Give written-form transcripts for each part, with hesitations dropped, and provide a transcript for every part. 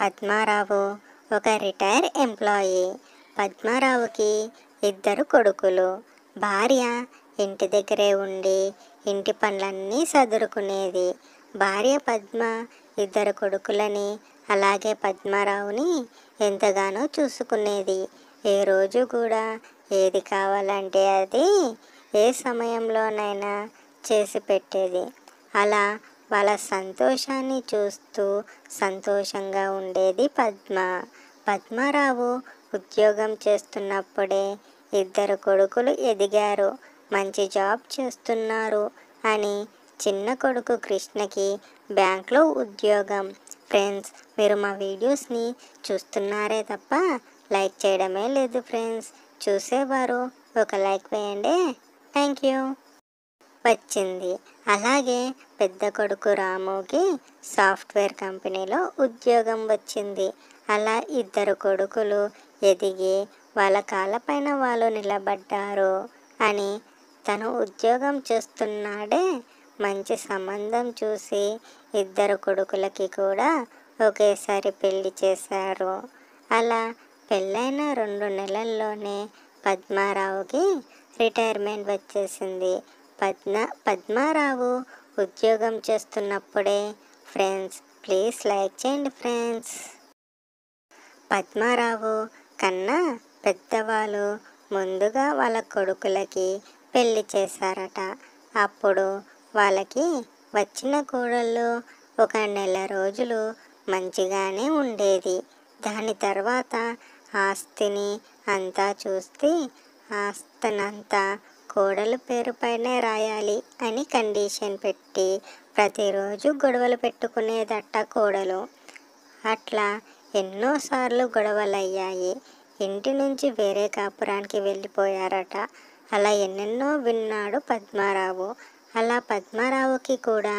పద్మారావు ఒక retire employee. పద్మారావుకి ఇద్దరు కొడుకులు. భార్య ఇంటి దగ్గరే ఉండి ఇంటి పనులన్నీ సదురుకునేది. భార్య పద్మ ఇద్దరు కొడుకులని అలాగే పద్మారావుని ఎంతగానో చూసుకునేది. ఏ రోజు కూడా ఏది కావాలంటే అది ఏ సమయంలోనైనా చేసి పెట్టేది. అలా వాళ్ళ సంతోషాన్ని చూస్తూ సంతోషంగా ఉండేది పద్మ. పద్మారావు ఉద్యోగం చేస్తున్నప్పుడే ఇద్దరు కొడుకులు ఎదిగారు, మంచి జాబ్ చేస్తున్నారు అని చిన్న కొడుకు కృష్ణకి బ్యాంక్లో ఉద్యోగం. ఫ్రెండ్స్, మీరు మా వీడియోస్ని చూస్తున్నారే తప్ప లైక్ చేయడమే లేదు ఫ్రెండ్స్. చూసేవారు ఒక లైక్ వేయండి. Thank you. వచ్చింది. అలాగే పెద్ద కొడుకు రాముకి సాఫ్ట్వేర్ కంపెనీలో ఉద్యోగం వచ్చింది. అలా ఇద్దరు కొడుకులు ఎదిగి వాళ్ళ కాళ్ళపైన వాళ్ళు నిలబడ్డారు అని తను ఉద్యోగం చేస్తున్నాడే మంచి సంబంధం చూసి ఇద్దరు కొడుకులకి కూడా ఒకేసారి పెళ్లి చేశారు. అలా పెళ్ళైన 2 నెలల్లోనే పద్మారావుకి రిటైర్మెంట్ వచ్చేసింది. పద్మారావు ఉద్యోగం చేస్తున్నప్పుడే ఫ్రెండ్స్ ప్లీజ్ లైక్ చేయండి ఫ్రెండ్స్. పద్మారావు కన్నా పెద్దవాళ్ళు ముందుగా వాళ్ళ కొడుకులకి పెళ్లి చేశారట. అప్పుడు వాళ్ళకి వచ్చిన కోడళ్ళు ఒక నెల రోజులు మంచిగానే ఉండేది. దాని తర్వాత ఆస్తిని అంతా చూస్తే ఆస్తినంతా కోడలు పేరుపైనే రాయాలి అని కండిషన్ పెట్టి ప్రతిరోజు గొడవలు పెట్టుకునేదట కోడలు. అట్లా ఎన్నోసార్లు గొడవలయ్యాయి. ఇంటి నుంచి వేరే కాపురానికి వెళ్ళిపోయారట. అలా ఎన్నెన్నో విన్నాడు పద్మారావు. అలా పద్మారావుకి కూడా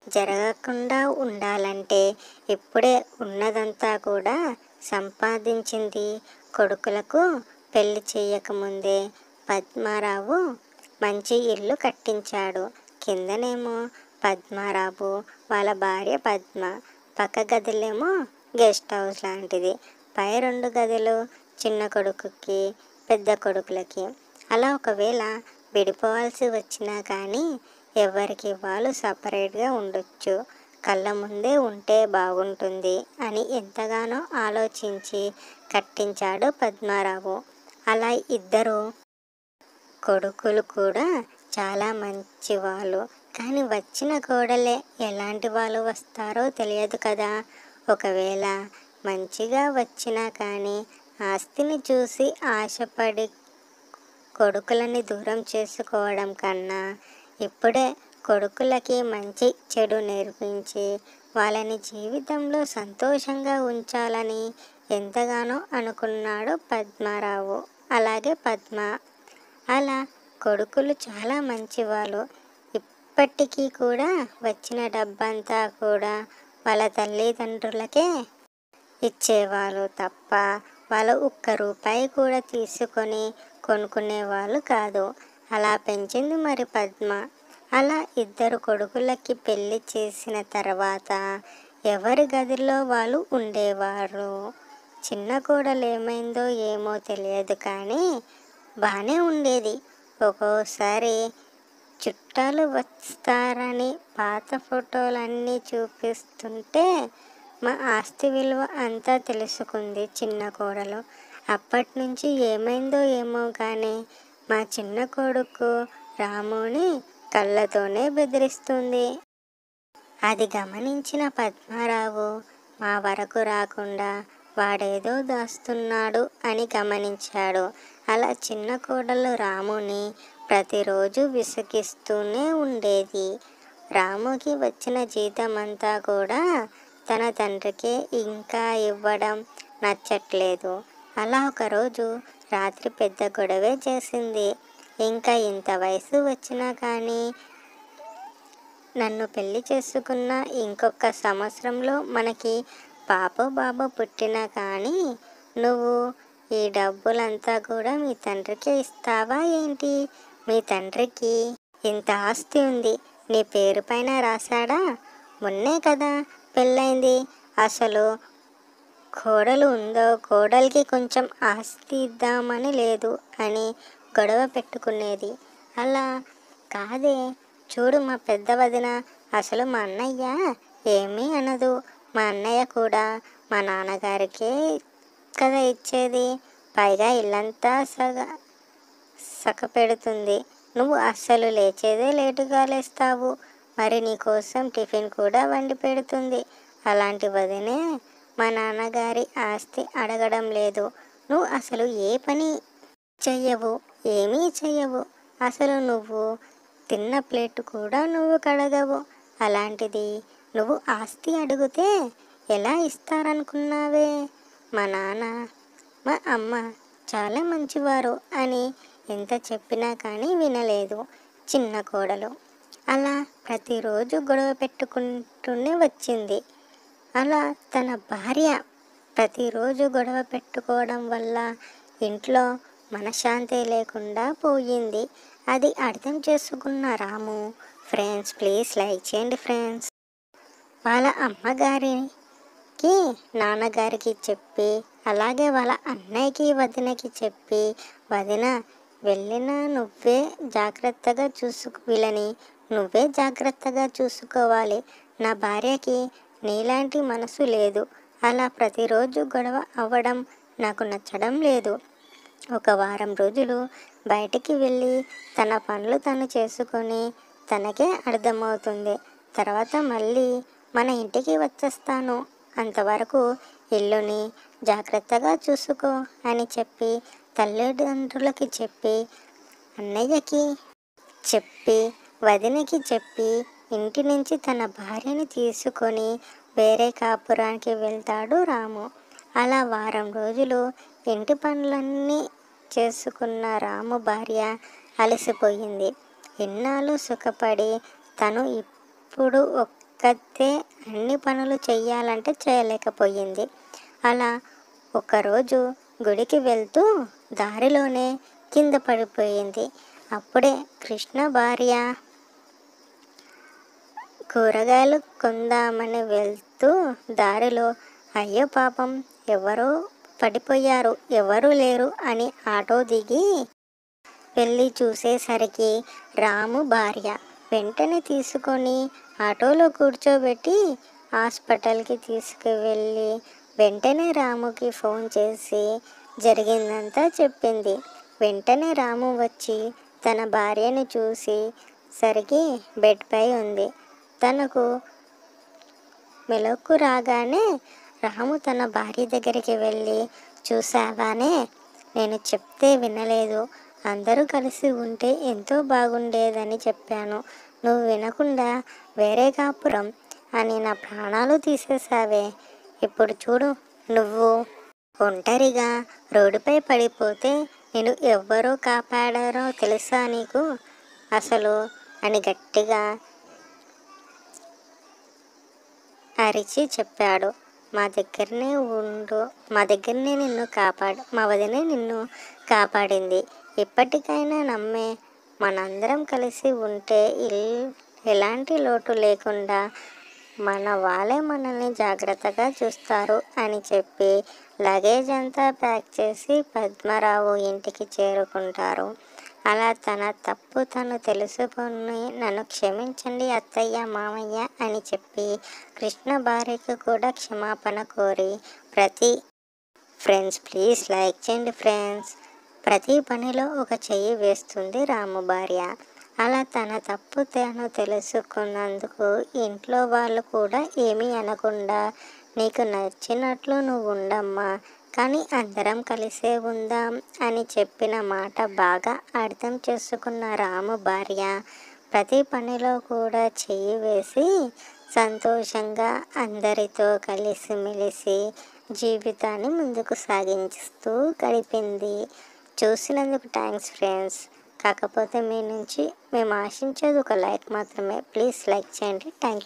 జరగకుండా ఉండాలంటే ఇప్పుడే ఉన్నదంతా కూడా సంపాదించింది కొడుకులకు పెళ్లి చేయకముందే పద్మారావు మంచి ఇల్లు కట్టించాడు. కిందనేమో పద్మారావు వాళ్ళ భార్య పద్మ, పక్క గదిలేమో గెస్ట్ హౌస్ లాంటిది, పై 2 గదులు చిన్న కొడుకుకి పెద్ద కొడుకులకి. అలా ఒకవేళ విడిపోవాల్సి వచ్చినా కానీ ఎవరికి వాళ్ళు సపరేట్గా ఉండొచ్చు, కళ్ళ ముందే ఉంటే బాగుంటుంది అని ఎంతగానో ఆలోచించి కట్టించాడు పద్మారావు. అలా ఇద్దరు కొడుకులు కూడా చాలా మంచివాళ్ళు. కానీ వచ్చిన కోడలే ఎలాంటి వాళ్ళు వస్తారో తెలియదు కదా. ఒకవేళ మంచిగా వచ్చినా కానీ ఆస్తిని చూసి ఆశపడి కొడుకులని దూరం చేసుకోవడం కన్నా ఇప్పుడే కొడుకులకి మంచి చెడు నేర్పించి వాళ్ళని జీవితంలో సంతోషంగా ఉంచాలని ఎంతగానో అనుకున్నాడు పద్మారావు అలాగే పద్మ. అలా కొడుకులు చాలా మంచివాళ్ళు. ఇప్పటికీ కూడా వచ్చిన డబ్బంతా కూడా వాళ్ళ తల్లిదండ్రులకే ఇచ్చేవాళ్ళు తప్ప వాళ్ళు ఒక్క రూపాయి కూడా తీసుకొని కొనుక్కునేవాళ్ళు కాదు. అలా పెంచింది మరి పద్మ. అలా ఇద్దరు కొడుకులకి పెళ్లి చేసిన తర్వాత ఎవరి గదిలో వాళ్ళు ఉండేవారు. చిన్న కోడలు ఏమైందో ఏమో తెలియదు కానీ బాగానే ఉండేది. ఒక్కోసారి చుట్టాలు వస్తారని పాత ఫోటోలన్నీ చూపిస్తుంటే మా ఆస్తి విలువ అంతా తెలుసుకుంది చిన్న కోడలు. అప్పటి నుంచి ఏమైందో ఏమో కానీ మా చిన్న కొడుకు రాముని కళ్ళతోనే బెదిరిస్తుంది. అది గమనించిన పద్మారావు మా వరకు రాకుండా వాడేదో దాస్తున్నాడు అని గమనించాడు. అలా చిన్న కోడలు రాముని ప్రతిరోజు విసిగిస్తూనే ఉండేది. రాముకి వచ్చిన జీతమంతా కూడా తన తండ్రికి ఇంకా ఇవ్వడం నచ్చట్లేదు. అలా ఒకరోజు రాత్రి పెద్ద గొడవే చేసింది. ఇంకా ఇంత వయసు వచ్చినా కానీ నన్ను పెళ్లి చేసుకున్న ఇంకొక సంవత్సరంలో మనకి పాప బాబు పుట్టినా కానీ నువ్వు ఈ డబ్బులంతా కూడా మీ తండ్రికి ఇస్తావా ఏంటి? మీ తండ్రికి ఇంత ఆస్తి ఉంది, నీ పేరు పైన రాశాడా? మొన్నే కదా పెళ్ళైంది, అసలు కోడలు ఉందో కోడలికి కొంచెం ఆస్తి ఇద్దామని లేదు అని గొడవ పెట్టుకునేది. అలా కాదే, చూడు మా పెద్ద వదిన అసలు మా అన్నయ్య ఏమీ అనదు. మా అన్నయ్య కూడా మా నాన్నగారికే కదా ఇచ్చేది, పైగా ఇల్లంతా సకపెడుతుంది. నువ్వు అస్సలు లేచేదే లేటుగా లేస్తావు, మరి నీకోసం టిఫిన్ కూడా వండి పెడుతుంది. అలాంటి వదినే మా నాన్నగారి ఆస్తి అడగడం లేదు. నువ్వు అసలు ఏ పని చెయ్యవు, ఏమీ చెయ్యవు. అసలు నువ్వు తిన్న ప్లేట్ కూడా నువ్వు కడగవు. అలాంటిది నువ్వు ఆస్తి అడిగితే ఎలా ఇస్తారనుకున్నావే? మా నాన్న మా అమ్మ చాలా మంచివారు అని ఎంత చెప్పినా కానీ వినలేదు చిన్న కోడలు. అలా ప్రతిరోజు గొడవ పెట్టుకుంటూనే వచ్చింది. అలా తన భార్య ప్రతిరోజు గొడవ పెట్టుకోవడం వల్ల ఇంట్లో మనశ్శాంతి లేకుండా పోయింది. అది అర్థం చేసుకున్న రాము, ఫ్రెండ్స్ ప్లీజ్ లైక్ చేయండి ఫ్రెండ్స్, వాళ్ళ అమ్మగారికి నాన్నగారికి చెప్పి, అలాగే వాళ్ళ అన్నయ్యకి వదినకి చెప్పి, వదిన వెళ్ళినా నువ్వే జాగ్రత్తగా వీళ్ళని నువ్వే జాగ్రత్తగా చూసుకోవాలి. నా భార్యకి నీలాంటి మనసు లేదు. అలా ప్రతిరోజు గొడవ అవ్వడం నాకు నచ్చడం లేదు. ఒక వారం రోజులు బయటికి వెళ్ళి తన పనులు తను చేసుకొని తనకే అర్థమవుతుంది. తర్వాత మళ్ళీ మన ఇంటికి వచ్చేస్తాను, అంతవరకు ఇల్లుని జాగ్రత్తగా చూసుకో అని చెప్పి తల్లిదండ్రులకి చెప్పి, అన్నయ్యకి చెప్పి, వదినకి చెప్పి ఇంటి నుంచి తన భార్యని తీసుకొని వేరే కాపురానికి వెళ్తాడు రాము. అలా వారం రోజులు ఇంటి పనులన్నీ చేసుకున్న రాము భార్య అలసిపోయింది. ఇన్నాళ్ళు సుఖపడి తను ఇప్పుడు ఒక్కతే అన్ని పనులు చెయ్యాలంటే చేయలేకపోయింది. అలా ఒకరోజు గుడికి వెళ్తూ దారిలోనే కింద పడిపోయింది. అప్పుడే కృష్ణ భార్య కూరగాయలు కొందామని వెళ్తూ దారిలో అయ్యో పాపం ఎవరో పడిపోయారు, ఎవరూ లేరు అని ఆటో దిగి వెళ్ళి చూసేసరికి రాము భార్య. వెంటనే తీసుకొని ఆటోలో కూర్చోబెట్టి హాస్పిటల్కి తీసుకువెళ్ళి వెంటనే రాముకి ఫోన్ చేసి జరిగిందంతా చెప్పింది. వెంటనే రాము వచ్చి తన భార్యని చూసి సరికి బెడ్పై ఉంది. తనకు మెలకు రాగానే రాము తన భార్య దగ్గరికి వెళ్ళి, చూసావానే, నేను చెప్తే వినలేదు, అందరూ కలిసి ఉంటే ఎంతో బాగుండేదని చెప్పాను, నువ్వు వినకుండా వేరే కాపురం అని నా ప్రాణాలు తీసేసావే. ఇప్పుడు చూడు, నువ్వు ఒంటరిగా రోడ్డుపై పడిపోతే నేను ఎవ్వరో కాపాడారో తెలుసా నీకు అసలు అని గట్టిగా అరిచి చెప్పాడు. మా దగ్గరనే ఉండు, మా వదినే నిన్ను కాపాడింది. ఇప్పటికైనా నమ్మే, మనందరం కలిసి ఉంటే ఎలాంటి లోటు లేకుండా మన వాళ్ళే మనల్ని జాగ్రత్తగా చూస్తారు అని చెప్పి లగేజ్ అంతా ప్యాక్ చేసి పద్మరావు ఇంటికి చేరుకుంటారు. అలా తన తప్పు తను తెలుసుకొని నన్ను క్షమించండి అత్తయ్య, మామయ్య అని చెప్పి కృష్ణ భార్యకు కూడా క్షమాపణ కోరి ఫ్రెండ్స్ ప్లీజ్ లైక్ చేయండి ఫ్రెండ్స్, ప్రతి పనిలో ఒక చెయ్యి వేస్తుంది రాము భార్య. అలా తన తప్పు తను తెలుసుకున్నందుకు ఇంట్లో వాళ్ళు కూడా ఏమీ అనకుండా, నీకు నచ్చినట్లు నువ్వు ఉండమ్మా, కానీ అందరం కలిసే ఉందాం అని చెప్పిన మాట బాగా అర్థం చేసుకున్న రాము భార్య ప్రతి పనిలో కూడా చెయ్యి వేసి సంతోషంగా అందరితో కలిసిమెలిసి జీవితాన్ని ముందుకు సాగిస్తూ గడిపింది. చూసినందుకు థ్యాంక్స్ ఫ్రెండ్స్. కాకపోతే మీ నుంచి మేము ఆశించేది ఒక లైక్ మాత్రమే. ప్లీజ్ లైక్ చేయండి. Thank you.